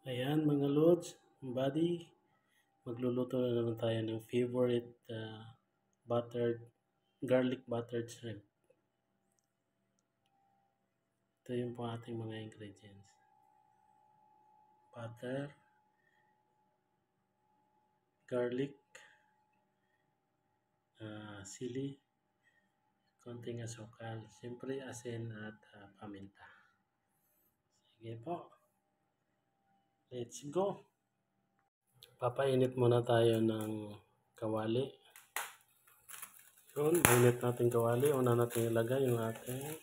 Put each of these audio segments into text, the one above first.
Ayan mga lods, buddy, magluluto na naman tayo ng favorite garlic buttered shrimp. Ito yung po ating mga ingredients. Butter, garlic, sili, konting asukal, siyempre asin at paminta. Sige po, let's go! Papainit muna tayo ng kawali. Yun, mainit natin kawali. Una natin ilagay yung ating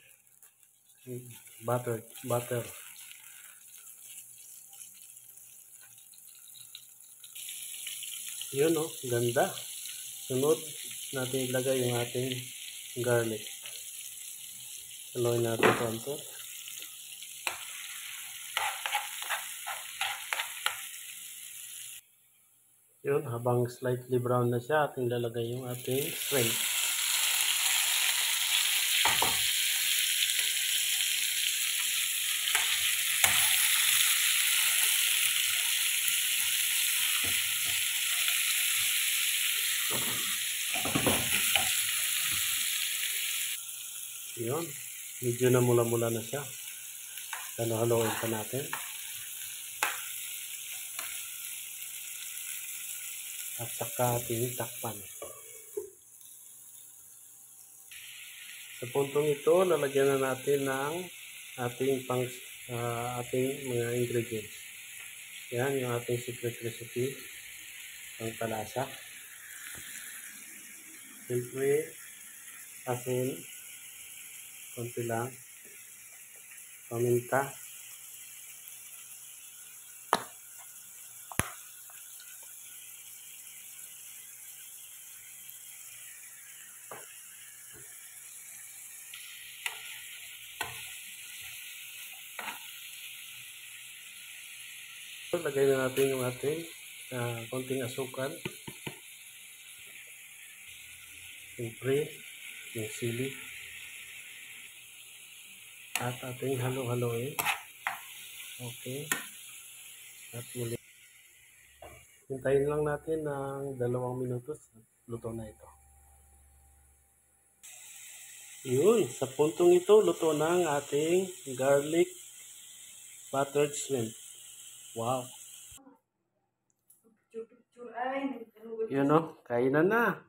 butter. Yun oh, ganda. Sunod natin ilagay yung ating garlic. Haluin natin konti. Yun, habang slightly brown na siya, ating lalagay yung ating shrimp. Yun, medyo na mula-mula na siya. Halo-haloin pa natin. At saka ating takpan. Sa puntong ito, lalagyan na natin ng ating mga ingredients. Yan, yung ating secret recipe ng palasa. Siyempre, asin, konti lang, paminta, lagay na natin yung ating konting asukal, siyempre yung sili, at ating halo-haloin. Okay, at muli hintayin lang natin ng 2 minutos, luto na ito. Yun, sa puntong ito luto na ang ating garlic buttered shrimp. Wow. Yun o, kainan na.